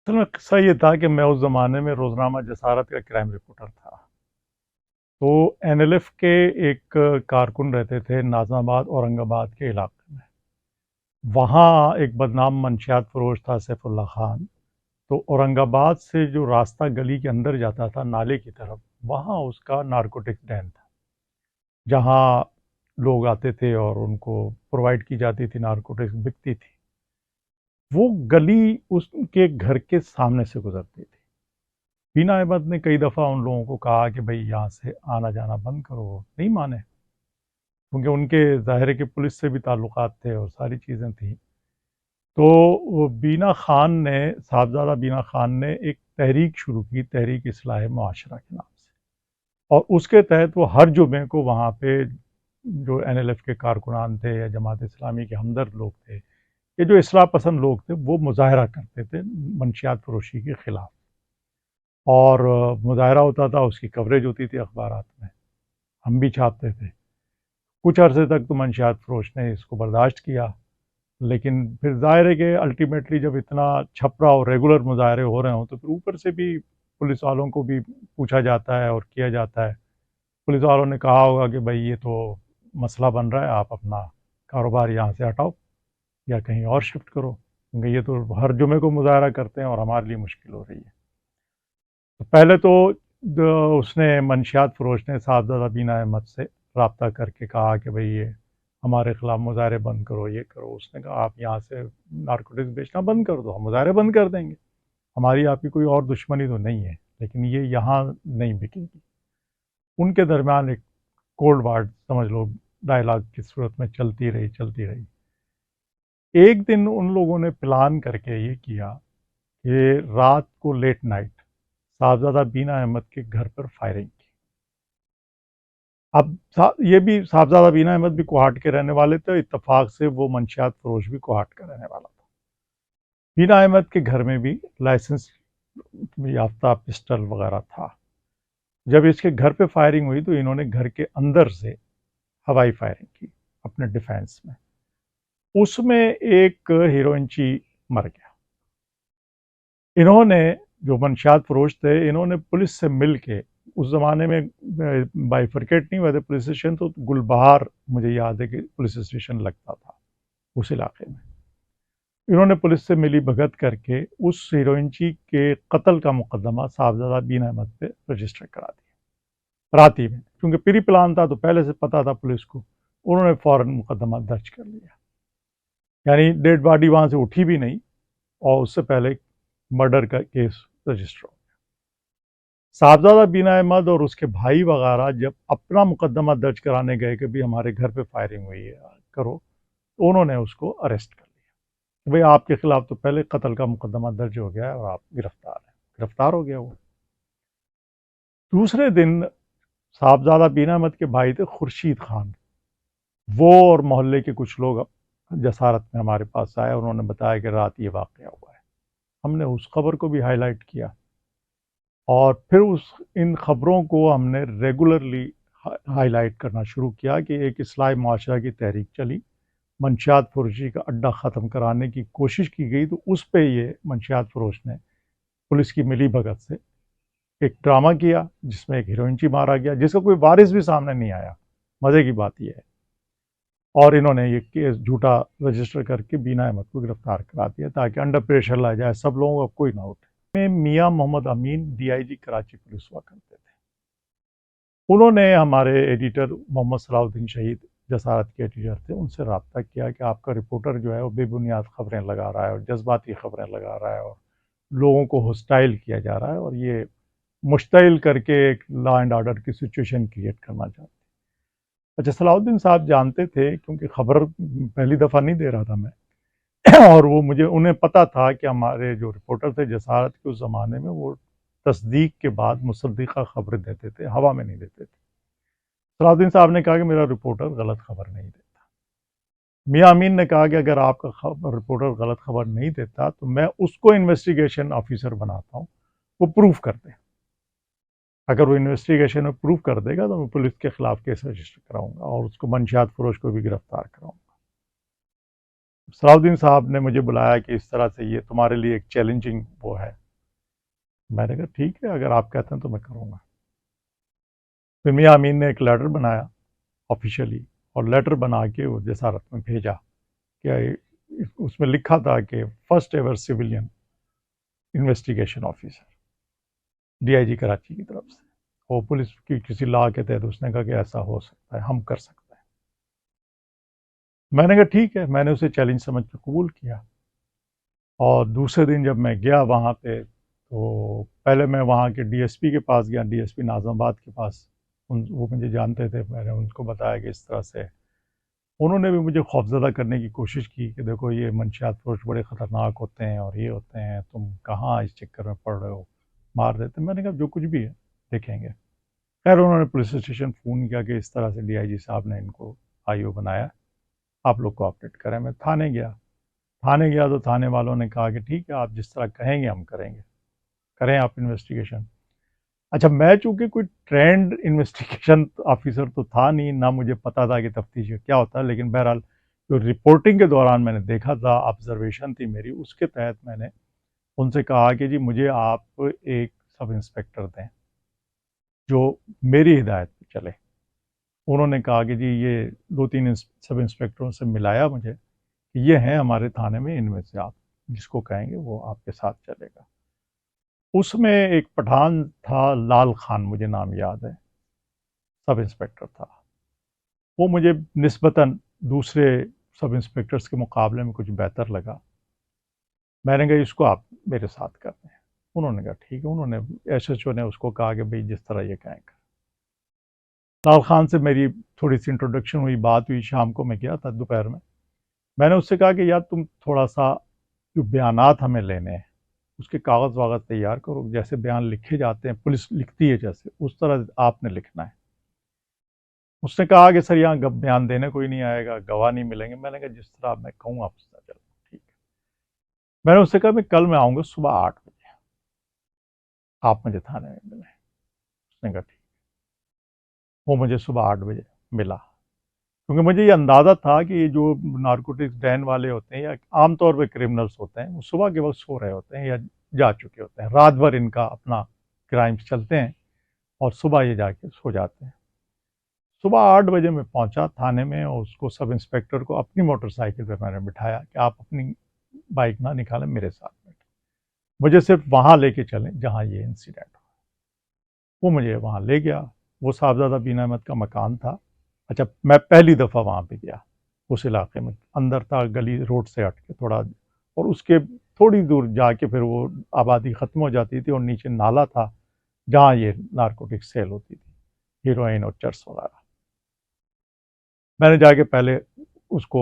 اصل میں قصہ یہ تھا کہ میں اس زمانے میں روزنامہ جسارت کا کرائم رپورٹر تھا۔ تو این ایل ایف کے ایک کارکن رہتے تھے نازم آباد اورنگ آباد کے علاقے میں۔ وہاں ایک بدنام منشیات فروش تھا سیف اللہ خان۔ تو اورنگ آباد سے جو راستہ گلی کے اندر جاتا تھا نالے کی طرف، وہاں اس کا نارکوٹک ڈین تھا، جہاں لوگ آتے تھے اور ان کو پرووائڈ کی جاتی تھی، نارکوٹکس بکتی تھی۔ وہ گلی اس کے گھر کے سامنے سے گزرتی تھی۔ بینا احمد نے کئی دفعہ ان لوگوں کو کہا کہ بھئی یہاں سے آنا جانا بند کرو، نہیں مانے، کیونکہ ان کے ظاہر ہے کہ پولیس سے بھی تعلقات تھے اور ساری چیزیں تھیں۔ تو وہ بینا خان نے، صاحبزادہ بینا خان نے ایک تحریک شروع کی، تحریک اصلاح معاشرہ کے نام سے، اور اس کے تحت وہ ہر جمعے کو وہاں پہ جو این ایل ایف کے کارکنان تھے یا جماعت اسلامی کے ہمدرد لوگ تھے، یہ جو اصلاح پسند لوگ تھے، وہ مظاہرہ کرتے تھے منشیات فروشی کے خلاف۔ اور مظاہرہ ہوتا تھا، اس کی کوریج ہوتی تھی اخبارات میں، ہم بھی چھاپتے تھے۔ کچھ عرصے تک تو منشیات فروش نے اس کو برداشت کیا، لیکن پھر ظاہر ہے کہ الٹیمیٹلی جب اتنا چھپرا اور ریگولر مظاہرے ہو رہے ہوں تو پھر اوپر سے بھی پولیس والوں کو بھی پوچھا جاتا ہے اور کیا جاتا ہے۔ پولیس والوں نے کہا ہوگا کہ بھائی یہ تو مسئلہ بن رہا ہے، آپ اپنا کاروبار یہاں سے ہٹاؤ یا کہیں اور شفٹ کرو، کیونکہ یہ تو ہر جمعے کو مظاہرہ کرتے ہیں اور ہمارے لیے مشکل ہو رہی ہے۔ تو پہلے تو اس نے، منشیات فروش نے صاحبزادہ بینا احمد سے رابطہ کر کے کہا کہ بھئی یہ ہمارے خلاف مظاہرے بند کرو، یہ کرو۔ اس نے کہا آپ یہاں سے نارکوٹکس بیچنا بند کر دو، ہم مظاہرے بند کر دیں گے، ہماری آپ کی کوئی اور دشمنی تو نہیں ہے، لیکن یہ یہاں نہیں بکے گی۔ ان کے درمیان ایک کولڈ وار سمجھ لو ڈائلاگ کی صورت میں چلتی رہی چلتی رہی۔ ایک دن ان لوگوں نے پلان کر کے یہ کیا کہ رات کو لیٹ نائٹ صاحبزادہ بینا احمد کے گھر پر فائرنگ کی۔ اب یہ بھی صاحبزادہ بینا احمد بھی کوہاٹ کے رہنے والے تھے، اتفاق سے وہ منشیات فروش بھی کوہاٹ کا رہنے والا تھا۔ بینا احمد کے گھر میں بھی لائسنس یافتہ پسٹل وغیرہ تھا۔ جب اس کے گھر پہ فائرنگ ہوئی تو انہوں نے گھر کے اندر سے ہوائی فائرنگ کی اپنے ڈیفینس میں۔ اس میں ایک ہیروئنچی مر گیا۔ انہوں نے، جو منشیات فروش تھے، انہوں نے پولیس سے مل کے، اس زمانے میں بائیفرکیٹ نہیں ہوئے تھے پولیس اسٹیشن، تو گل بہار مجھے یاد ہے کہ پولیس اسٹیشن لگتا تھا اس علاقے میں۔ انہوں نے پولیس سے ملی بھگت کر کے اس ہیروئنچی کے قتل کا مقدمہ صاحبزادہ بین احمد پہ رجسٹر کرا دیا راتی میں، کیونکہ پری پلان تھا تو پہلے سے پتا تھا پولیس کو، انہوں نے فوراً مقدمہ درج کر لیا۔ یعنی ڈیڈ باڈی وہاں سے اٹھی بھی نہیں اور اس سے پہلے مرڈر کا کیس رجسٹر ہو۔ صاحبزادہ بینا احمد اور اس کے بھائی وغیرہ جب اپنا مقدمہ درج کرانے گئے کہ بھی ہمارے گھر پہ فائرنگ ہوئی ہے کرو، تو انہوں نے اس کو اریسٹ کر لیا کہ بھئی آپ کے خلاف تو پہلے قتل کا مقدمہ درج ہو گیا ہے اور آپ گرفتار ہیں۔ گرفتار ہو گیا وہ۔ دوسرے دن صاحبزادہ بینا احمد کے بھائی تھے خورشید خان، وہ اور محلے کے کچھ لوگ جسارت میں ہمارے پاس آئے، انہوں نے بتایا کہ رات یہ واقعہ ہوا ہے۔ ہم نے اس خبر کو بھی ہائی لائٹ کیا، اور پھر ان خبروں کو ہم نے ریگولرلی ہائی لائٹ کرنا شروع کیا کہ ایک اصلاح معاشرہ کی تحریک چلی، منشیات فروشی کا اڈہ ختم کرانے کی کوشش کی گئی، تو اس پہ یہ منشیات فروش نے پولیس کی ملی بھگت سے ایک ڈرامہ کیا جس میں ایک ہیروئنچی مارا گیا، جس کا کوئی وارث بھی سامنے نہیں آیا۔ مزے کی بات یہ ہے، اور انہوں نے یہ کیس جھوٹا رجسٹر کر کے بینا احمد کو گرفتار کرا دیا تاکہ انڈر پریشر لایا جائے، سب لوگوں کا کوئی نہ اٹھے۔ میاں Muhammad Amin D I G Karachi police ہوا کرتے تھے۔ انہوں نے ہمارے ایڈیٹر محمد صلاح الدین شہید جسارت کے ایڈیٹر تھے، ان سے رابطہ کیا کہ آپ کا رپورٹر جو ہے وہ بے بنیاد خبریں لگا رہا ہے اور جذباتی خبریں لگا رہا ہے اور لوگوں کو ہوسٹائل کیا جا رہا ہے، اور یہ مشتعل کر کے ایک لا اینڈ آرڈر کی سچویشن کریٹ کرنا چاہتے ہیں۔ اچھا، صلاح الدین صاحب جانتے تھے، کیونکہ خبر پہلی دفعہ نہیں دے رہا تھا میں، اور وہ انہیں پتا تھا کہ ہمارے جو رپورٹر تھے جسارت کے اس زمانے میں، وہ تصدیق کے بعد مصدقہ خبریں دیتے تھے، ہوا میں نہیں دیتے تھے۔ صلاح الدین صاحب نے کہا کہ میرا رپورٹر غلط خبر نہیں دیتا۔ میاں امین نے کہا کہ اگر آپ کا رپورٹر غلط خبر نہیں دیتا تو میں اس کو انویسٹیگیشن آفیسر بناتا ہوں، وہ پروف کر دے۔ اگر وہ انویسٹیگیشن میں پروف کر دے گا تو میں پولیس کے خلاف کیس رجسٹر کراؤں گا اور اس کو منشیات فروش کو بھی گرفتار کراؤں گا۔ صلاح صاحب نے مجھے بلایا کہ اس طرح سے یہ تمہارے لیے ایک چیلنجنگ وہ ہے. میں نے کہا ٹھیک ہے، اگر آپ کہتے ہیں تو میں کروں گا. پھر میاں امین نے ایک لیٹر بنایا آفیشیلی، اور لیٹر بنا کے وہ جسارت میں بھیجا کہ اس میں لکھا تھا کہ first ever civilian investigation officer D I G Karachi کی طرف سے. وہ پولیس کی کسی لا کے تحت اس نے کہا کہ ایسا ہو سکتا ہے، ہم کر سکتے ہیں. میں نے کہا ٹھیک ہے، میں نے اسے چیلنج سمجھ کے قبول کیا. اور دوسرے دن جب میں گیا وہاں پہ، تو پہلے میں وہاں کے ڈی ایس پی کے پاس گیا، ڈی ایس پی ناظم آباد کے پاس. وہ مجھے جانتے تھے. میں نے ان کو بتایا کہ اس طرح سے انہوں نے بھی مجھے خوفزدہ کرنے کی کوشش کی کہ دیکھو یہ منشیات فروش بڑے خطرناک ہوتے ہیں اور یہ ہوتے ہیں، تم کہاں اس چکر میں پڑ رہے ہو، مار دیتے. میں نے کہا جو کچھ بھی ہے دیکھیں گے. خیر انہوں نے پولیس اسٹیشن فون کیا کہ اس طرح سے ڈی آئی جی صاحب نے ان کو آئی او بنایا، آپ لوگ کوآپریٹ کریں. میں تھانے گیا تو تھانے والوں نے کہا کہ ٹھیک ہے، آپ جس طرح کہیں گے ہم کریں گے، کریں آپ انویسٹیگیشن. اچھا میں چونکہ کوئی ٹرینڈ انویسٹیگیشن آفیسر تو تھا نہیں، نہ مجھے پتا تھا کہ تفتیش کیا ہوتا ہے، لیکن بہرحال جو رپورٹنگ کے دوران میں نے دیکھا تھا، آبزرویشن تھی میری، اس کے تحت میں نے ان سے کہا کہ جی مجھے آپ ایک سب انسپیکٹر دیں جو میری ہدایت پہ چلے. انہوں نے کہا کہ جی یہ 2-3 سب انسپیکٹروں سے ملایا مجھے کہ یہ ہیں ہمارے تھانے میں، ان میں سے آپ جس کو کہیں گے وہ آپ کے ساتھ چلے گا. اس میں ایک پٹھان تھا، لال خان مجھے نام یاد ہے، سب انسپیکٹر تھا. وہ مجھے نسبتاً دوسرے سب انسپیکٹرز کے مقابلے میں کچھ بہتر لگا. میں نے کہا اس کو آپ میرے ساتھ کر دیں. انہوں نے کہا ٹھیک ہے. انہوں نے ایس ایچ او نے اس کو کہا کہ بھئی جس طرح یہ کہیں گا. لال خان سے میری تھوڑی سی انٹروڈکشن ہوئی، بات ہوئی. شام کو میں گیا تھا دوپہر میں نے اس سے کہا کہ یار تم تھوڑا سا جو بیانات ہمیں لینے ہیں اس کے کاغذ واغذ تیار کرو، جیسے بیان لکھے جاتے ہیں پولیس لکھتی ہے جیسے اس طرح آپ نے لکھنا ہے. اس نے کہا کہ سر یہاں بیان دینے کوئی نہیں آئے گا، گواہ نہیں ملیں گے. میں نے کہا جس طرح میں کہوں آپ اس طرح چلو ٹھیک ہے. میں نے اس سے کہا میں کل میں آؤں گا صبح 8 بجے، آپ مجھے تھانے میں ملیں. اس نے کہا ٹھیک. وہ مجھے صبح 8 بجے ملا، کیونکہ مجھے یہ اندازہ تھا کہ یہ جو نارکوٹکس ڈین والے ہوتے ہیں یا عام طور پہ کرمنلز ہوتے ہیں، وہ صبح کے وقت سو رہے ہوتے ہیں یا جا چکے ہوتے ہیں، رات بھر ان کا اپنا کرائمز چلتے ہیں اور صبح یہ جا کے سو جاتے ہیں. صبح 8 بجے میں پہنچا تھانے میں، اور اس کو سب انسپیکٹر کو اپنی موٹر سائیکل پہ میں نے بٹھایا کہ آپ اپنی بائک نہ نکالیں، میرے ساتھ بیٹھیں، مجھے صرف وہاں لے کے چلیں جہاں یہ انسیڈنٹ ہو. وہ مجھے وہاں لے گیا. وہ صاحبزادہ بین احمد کا مکان تھا. اچھا میں پہلی دفعہ وہاں پہ گیا، اس علاقے میں اندر تھا، گلی روڈ سے ہٹ کے تھوڑا، اور اس کے تھوڑی دور جا کے پھر وہ آبادی ختم ہو جاتی تھی اور نیچے نالا تھا جہاں یہ نارکوٹک سیل ہوتی تھی، ہیروئن اور چرس وغیرہ. میں نے جا کے پہلے اس کو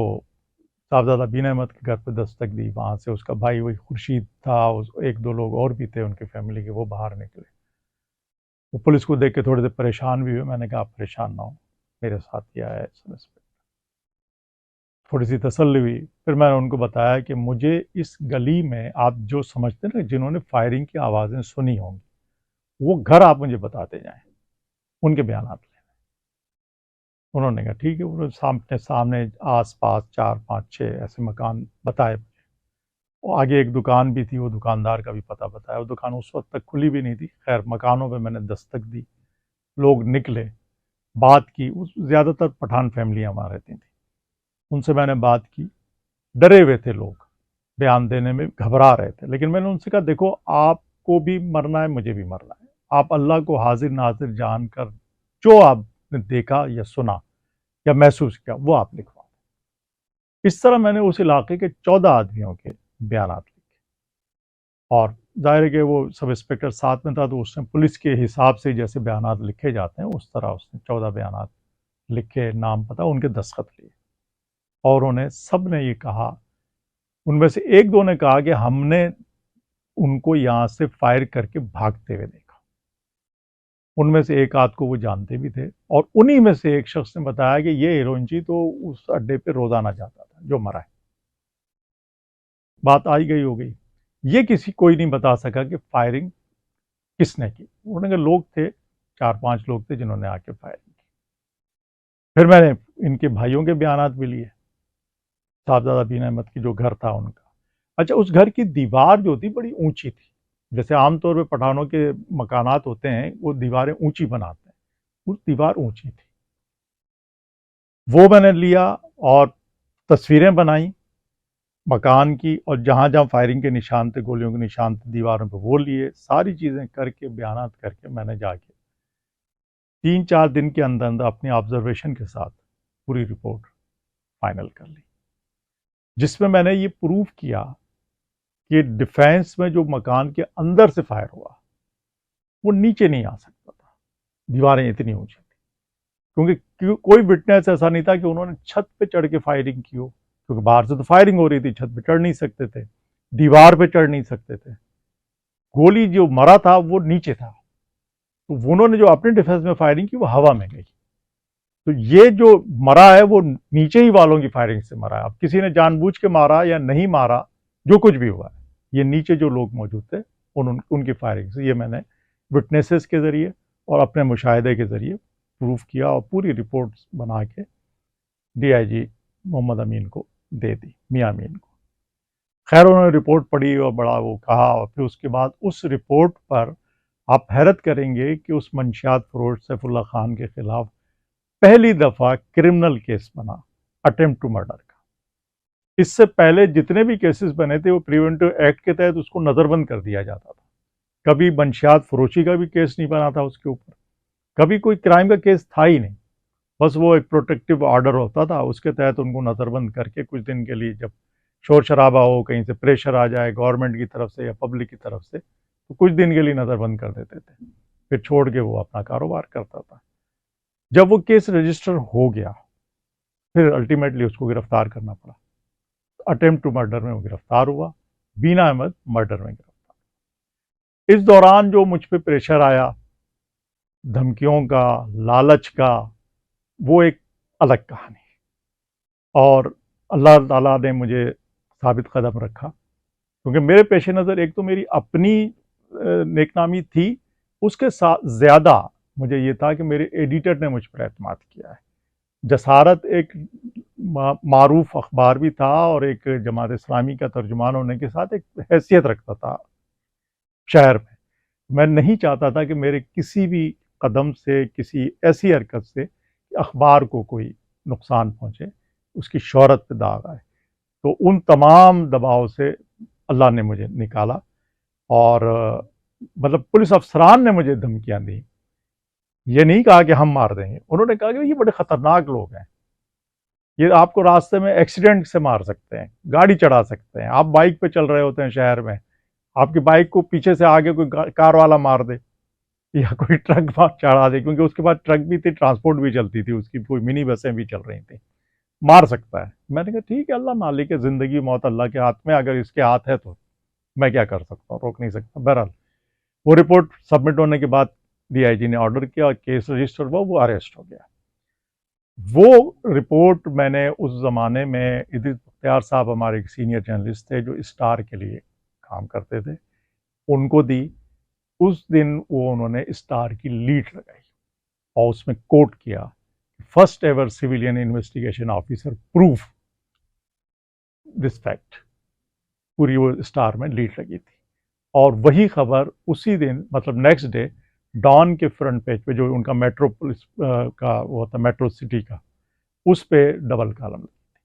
صاحبزادہ بین احمد کے گھر پہ دستک دی. وہاں سے اس کا بھائی وہی خورشید تھا، ایک دو لوگ اور بھی تھے ان کی فیملی کے، وہ باہر نکلے. وہ پولیس کو دیکھ کے تھوڑے دیر پریشان بھی ہوئے. میں نے کہا آپ پریشان نہ ہو، میرے ساتھ کیا ہے سب انسپیکٹر. تھوڑی سی تسلی ہوئی. پھر میں نے ان کو بتایا کہ مجھے اس گلی میں آپ جو سمجھتے ہیں نا جنہوں نے فائرنگ کی آوازیں سنی ہوں گی، وہ گھر آپ مجھے بتاتے جائیں، ان کے بیانات لیں. انہوں نے کہا ٹھیک ہے. انہوں نے سامنے آس پاس 4-5-6 ایسے مکان بتائے. اور آگے ایک دکان بھی تھی، وہ دکاندار کا بھی پتہ بتایا. وہ دکان اس وقت تک کھلی بھی نہیں تھی. خیر مکانوں پہ میں نے دستک دی، لوگ نکلے، بات کی. زیادہ تر پٹھان فیملیاں وہاں رہتی تھیں. ان سے میں نے بات کی. ڈرے ہوئے تھے لوگ، بیان دینے میں گھبرا رہے تھے. لیکن میں نے ان سے کہا دیکھو آپ کو بھی مرنا ہے، مجھے بھی مرنا ہے. آپ اللہ کو حاضر ناظر جان کر جو آپ نے دیکھا یا سنا یا محسوس کیا وہ آپ لکھوا. اس طرح میں نے اس علاقے کے 14 آدمیوں کے بیانات لکھے. اور ظاہر ہے کہ وہ سب انسپیکٹر ساتھ میں تھا تو اس نے پولیس کے حساب سے جیسے بیانات لکھے جاتے ہیں اس طرح اس نے 14 بیانات لکھے، نام پتہ، ان کے دستخط لیے. اور انہیں سب نے یہ کہا، ان میں سے ایک دو نے کہا کہ ہم نے ان کو یہاں سے فائر کر کے بھاگتے ہوئے دیکھا. ان میں سے ایک آدھ کو وہ جانتے بھی تھے. اور انہی میں سے ایک شخص نے بتایا کہ یہ ہیروئنچی تو اس اڈے پہ روزانہ جاتا تھا جو مرا ہے. بات آئی گئی ہو گئی. یہ کوئی نہیں بتا سکا کہ فائرنگ کس نے کی. انہوں نے کہا لوگ تھے، 4-5 لوگ تھے جنہوں نے آ کے فائرنگ کی. پھر میں نے ان کے بھائیوں کے بیانات بھی لیے. صاحبزادہ بین احمد کی جو گھر تھا ان کا. اچھا اس گھر کی دیوار جو تھی بڑی اونچی تھی. جیسے عام طور پہ پٹھانوں کے مکانات ہوتے ہیں وہ دیواریں اونچی بناتے ہیں، وہ دیوار اونچی تھی. وہ میں نے لیا اور تصویریں بنائیں مکان کی، اور جہاں جہاں فائرنگ کے نشان تھے، گولیوں کے نشان تھے دیواروں پہ وہ لیے. ساری چیزیں کر کے بیانات کر کے میں نے جا کے 3-4 دن کے اندر اندر اپنی آبزرویشن کے ساتھ پوری رپورٹ فائنل کر لی، جس میں نے یہ پروف کیا کہ ڈیفینس میں جو مکان کے اندر سے فائر ہوا وہ نیچے نہیں آ سکتا تھا، دیواریں اتنی اونچی تھیں. کیونکہ کوئی وٹنس ایسا نہیں تھا کہ انہوں نے چھت پہ چڑھ کے فائرنگ کی ہو، کیونکہ باہر سے تو فائرنگ ہو رہی تھی، چھت پہ چڑھ نہیں سکتے تھے، دیوار پہ چڑھ نہیں سکتے تھے. گولی جو مرا تھا وہ نیچے تھا، تو انہوں نے جو اپنے ڈیفینس میں فائرنگ کی وہ ہوا میں گئی. تو یہ جو مرا ہے وہ نیچے ہی والوں کی فائرنگ سے مرا ہے. اب کسی نے جان بوجھ کے مارا یا نہیں مارا، جو کچھ بھی ہوا ہے، یہ نیچے جو لوگ موجود تھے ان کی فائرنگ سے. یہ میں نے وٹنسز کے ذریعے اور اپنے مشاہدے کے ذریعے پروف کیا اور پوری رپورٹ بنا کے ڈی آئی جی محمد امین کو دے دی، میاں امین کو. خیر انہوں نے رپورٹ پڑھی اور بڑا وہ کہا، اور پھر اس کے بعد اس رپورٹ پر آپ حیرت کریں گے کہ اس منشیات فروش سیف اللہ خان کے خلاف پہلی دفعہ کرمنل کیس بنا، اٹیمپٹ ٹو مرڈر کا. اس سے پہلے جتنے بھی کیسز بنے تھے وہ پریونٹیو ایکٹ کے تحت اس کو نظر بند کر دیا جاتا تھا. کبھی منشیات فروشی کا بھی کیس نہیں بنا تھا اس کے اوپر، کبھی کوئی کرائم کا کیس تھا ہی نہیں. بس وہ ایک پروٹیکٹیو آرڈر ہوتا تھا، اس کے تحت ان کو نظر بند کر کے کچھ دن کے لیے جب شور شرابہ ہو، کہیں سے پریشر آ جائے گورنمنٹ کی طرف سے یا پبلک کی طرف سے، تو کچھ دن کے لیے نظر بند کر دیتے تھے، پھر چھوڑ کے وہ اپنا کاروبار کرتا تھا. جب وہ کیس رجسٹر ہو گیا پھر الٹیمیٹلی اس کو گرفتار کرنا پڑا. اٹیمپٹ ٹو مرڈر میں وہ گرفتار ہوا، بینا احمد مرڈر میں گرفتار. اس دوران جو مجھ پہ پریشر آیا دھمکیوں کا، لالچ کا، وہ ایک الگ کہانی. اور اللہ تعالیٰ نے مجھے ثابت قدم رکھا، کیونکہ میرے پیش نظر ایک تو میری اپنی نیک نامی تھی، اس کے ساتھ زیادہ مجھے یہ تھا کہ میرے ایڈیٹر نے مجھ پر اعتماد کیا ہے. جسارت ایک معروف اخبار بھی تھا اور ایک جماعت اسلامی کا ترجمان ہونے کے ساتھ ایک حیثیت رکھتا تھا شہر میں. میں نہیں چاہتا تھا کہ میرے کسی بھی قدم سے، کسی ایسی حرکت سے اخبار کو کوئی نقصان پہنچے، اس کی شہرت پہ داغ آئے. تو ان تمام دباؤ سے اللہ نے مجھے نکالا. اور مطلب پولیس افسران نے مجھے دھمکیاں دی، یہ نہیں کہا کہ ہم مار دیں گے، انہوں نے کہا کہ یہ بڑے خطرناک لوگ ہیں، یہ آپ کو راستے میں ایکسیڈنٹ سے مار سکتے ہیں، گاڑی چڑھا سکتے ہیں. آپ بائک پہ چل رہے ہوتے ہیں شہر میں، آپ کی بائک کو پیچھے سے آگے کوئی کار والا مار دے یا کوئی ٹرک چڑھا دے، کیونکہ اس کے بعد ٹرک بھی تھی، ٹرانسپورٹ بھی چلتی تھی، اس کی کوئی منی بسیں بھی چل رہی تھیں، مار سکتا ہے. میں نے کہا ٹھیک ہے، اللہ مالک ہے، زندگی موت اللہ کے ہاتھ میں، اگر اس کے ہاتھ ہے تو میں کیا کر سکتا ہوں، روک نہیں سکتا. بہرحال وہ رپورٹ سبمٹ ہونے کے بعد ڈی آئی جی نے آرڈر کیا، کیس رجسٹر ہوا، وہ اریسٹ ہو گیا. وہ رپورٹ میں نے اس زمانے میں ادریس بختیار صاحب ہمارے ایک سینئر جرنلسٹ تھے جو اسٹار کے لیے کام کرتے تھے، ان کو دی. اس دن وہ انہوں نے اسٹار کی لیڈ لگائی اور اس میں کوٹ کیا، first ever civilian investigation officer proof this fact. پوری وہ اسٹار میں لیڈ لگی تھی. اور وہی خبر اسی دن، مطلب نیکسٹ ڈے، ڈان کے فرنٹ پیج پہ، جو ان کا میٹرو پولیس کا وہ تھا، میٹرو سٹی کا، اس پہ ڈبل کالم لگی تھی.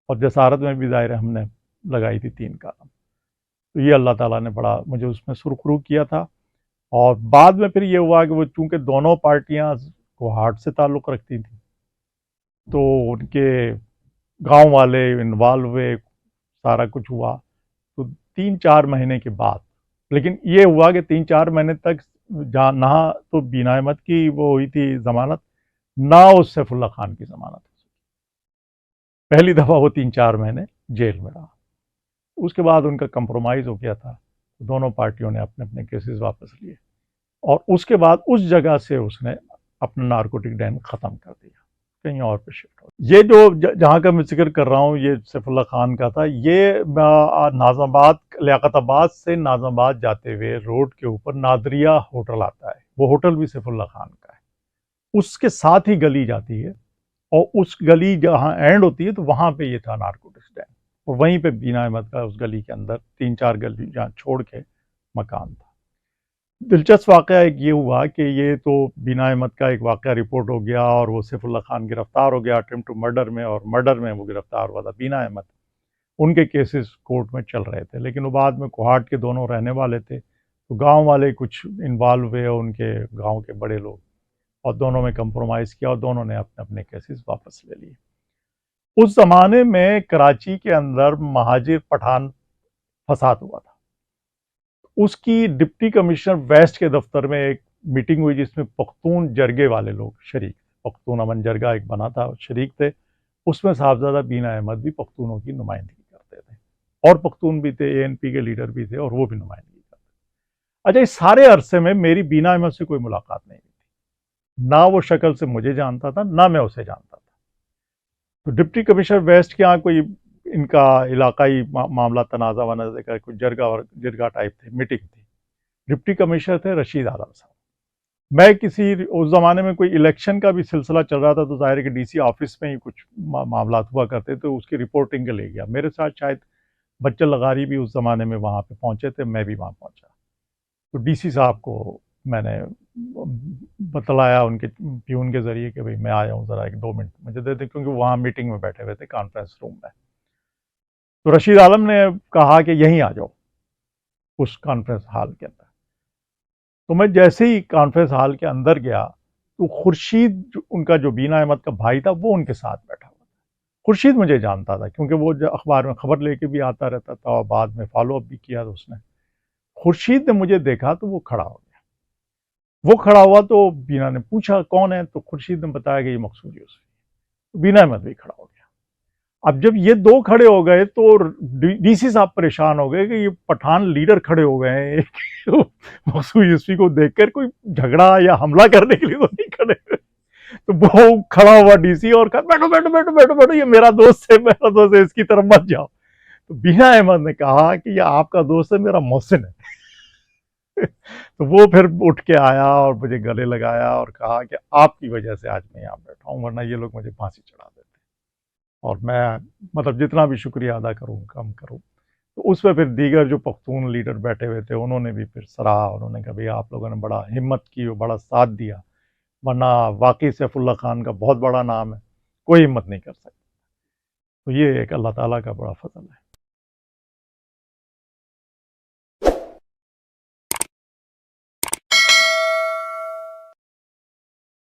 اور جسارت میں بھی ظاہر ہم نے لگائی تھی 3 کالم. تو یہ اللہ تعالیٰ نے بڑا مجھے اس میں سرخرو کیا تھا. اور بعد میں پھر یہ ہوا کہ وہ چونکہ دونوں پارٹیاں کو ہارٹ سے تعلق رکھتی تھیں، تو ان کے گاؤں والے انوالو ہوئے، سارا کچھ ہوا. تو 3-4 مہینے کے بعد، لیکن یہ ہوا کہ 3-4 مہینے تک نہ تو بینا احمد کی وہ ہوئی تھی ضمانت، نہ اس سیف اللہ خان کی ضمانت. پہلی دفعہ وہ 3-4 مہینے جیل میں رہا. اس کے بعد ان کا کمپرومائز ہو گیا تھا، دونوں پارٹیوں نے اپنے اپنے کیسز واپس لیے، اور اس کے بعد اس جگہ سے اس نے اپنا نارکوٹک ڈین ختم کر دیا، کہیں اور پہ شفٹ ہو. یہ جو جہاں کا میں ذکر کر رہا ہوں یہ سیف اللہ خان کا تھا. یہ ناظم آباد، لیاقت آباد سے ناظم آباد جاتے ہوئے روڈ کے اوپر نادریہ ہوٹل آتا ہے، وہ ہوٹل بھی سیف اللہ خان کا ہے. اس کے ساتھ ہی گلی جاتی ہے اور اس گلی جہاں اینڈ ہوتی ہے تو وہاں پہ یہ تھا نارکوٹکس ڈین، اور وہیں پہ بینا احمد کا اس گلی کے اندر 3-4 گلی جہاں چھوڑ کے مکان تھا۔ دلچسپ واقعہ ایک یہ ہوا کہ یہ تو بینا احمد کا ایک واقعہ رپورٹ ہو گیا اور وہ سیف اللہ خان گرفتار ہو گیا اٹمپٹ ٹو مرڈر میں، اور مرڈر میں وہ گرفتار ہوا تھا بینا احمد۔ ان کے کیسز کورٹ میں چل رہے تھے، لیکن وہ بعد میں کوہاٹ کے دونوں رہنے والے تھے، تو گاؤں والے کچھ انوالو ہوئے، ان کے گاؤں کے بڑے لوگ، اور دونوں میں کمپرومائز کیا اور دونوں نے اپنے اپنے کیسز واپس لے لیے۔ اس زمانے میں کراچی کے اندر مہاجر پٹھان فساد ہوا تھا، اس کی ڈپٹی کمشنر ویسٹ کے دفتر میں ایک میٹنگ ہوئی جس میں پختون جرگے والے لوگ شریک تھے، پختون امن جرگہ ایک بنا تھا، شریک تھے، اس میں صاحبزادہ بینا احمد بھی پختونوں کی نمائندگی کرتے تھے، اور پختون بھی تھے، اے این پی کے لیڈر بھی تھے، اور وہ بھی نمائندگی کرتے تھے۔ اچھا، اس سارے عرصے میں میری بینا احمد سے کوئی ملاقات نہیں ہوئی تھی، نہ وہ شکل سے مجھے جانتا تھا نہ میں اسے جانتا تھا۔ تو ڈپٹی کمشنر ویسٹ کے یہاں کوئی ان کا علاقائی معاملہ تنازع ونازع کا کوئی جرگہ ٹائپ تھے، میٹنگ تھی۔ ڈپٹی کمشنر تھے رشید عالم صاحب۔ میں اس زمانے میں کوئی الیکشن کا بھی سلسلہ چل رہا تھا، تو ظاہر ہے کہ ڈی سی آفس میں ہی کچھ معاملات ہوا کرتے، تو اس کی رپورٹنگ کے لے گیا میرے ساتھ، شاید بچن لغاری بھی اس زمانے میں وہاں پہ پہنچے تھے، میں بھی وہاں پہنچا۔ تو ڈی سی صاحب کو میں نے بتلایا ان کے پیون کے ذریعے کہ بھئی میں آیا ہوں، ذرا 1-2 منٹ مجھے دے دیں، کیونکہ وہاں میٹنگ میں بیٹھے ہوئے تھے کانفرنس روم میں۔ تو رشید عالم نے کہا کہ یہیں آ جاؤ اس کانفرنس ہال کے اندر۔ تو میں جیسے ہی کانفرنس ہال کے اندر گیا تو خورشید ان کا جو بینا احمد کا بھائی تھا وہ ان کے ساتھ بیٹھا ہوا تھا۔ خورشید مجھے جانتا تھا کیونکہ وہ اخبار میں خبر لے کے بھی آتا رہتا تھا، اور بعد میں فالو اپ بھی کیا تھا اس نے۔ خورشید نے مجھے دیکھا تو وہ کھڑا ہو گیا۔ وہ کھڑا ہوا تو بینا نے پوچھا کون ہے، تو خورشید نے بتایا کہ یہ مقصود یوسفی۔ بینا احمد بھی کھڑا ہو گیا۔ اب جب یہ دو کھڑے ہو گئے تو ڈی سی صاحب پریشان ہو گئے کہ یہ پٹھان لیڈر کھڑے ہو گئے ہیں، مقصود یوسفی کو دیکھ کر کوئی جھگڑا یا حملہ کرنے کے لیے تو نہیں کھڑے ہوئے۔ تو وہ کھڑا ہوا ڈی سی اور کہا بیٹھو بیٹھو بیٹھو بیٹھو بیٹھو، یہ میرا دوست ہے، اس کی طرف مت جاؤ۔ تو بینا احمد نے کہا کہ یہ آپ کا دوست ہے، میرا محسن ہے۔ تو وہ پھر اٹھ کے آیا اور مجھے گلے لگایا اور کہا کہ آپ کی وجہ سے آج میں یہاں بیٹھا ہوں، ورنہ یہ لوگ مجھے پھانسی چڑھا دیتے، اور میں مطلب جتنا بھی شکریہ ادا کروں کم کروں۔ تو اس پہ پھر دیگر جو پختون لیڈر بیٹھے ہوئے تھے انہوں نے بھی پھر سراہا، انہوں نے کہا بھئی آپ لوگوں نے بڑا ہمت کی اور بڑا ساتھ دیا، ورنہ واقعی سیف اللہ خان کا بہت بڑا نام ہے، کوئی ہمت نہیں کر سکتا۔ تو یہ ایک اللہ تعالیٰ کا بڑا فضل ہے۔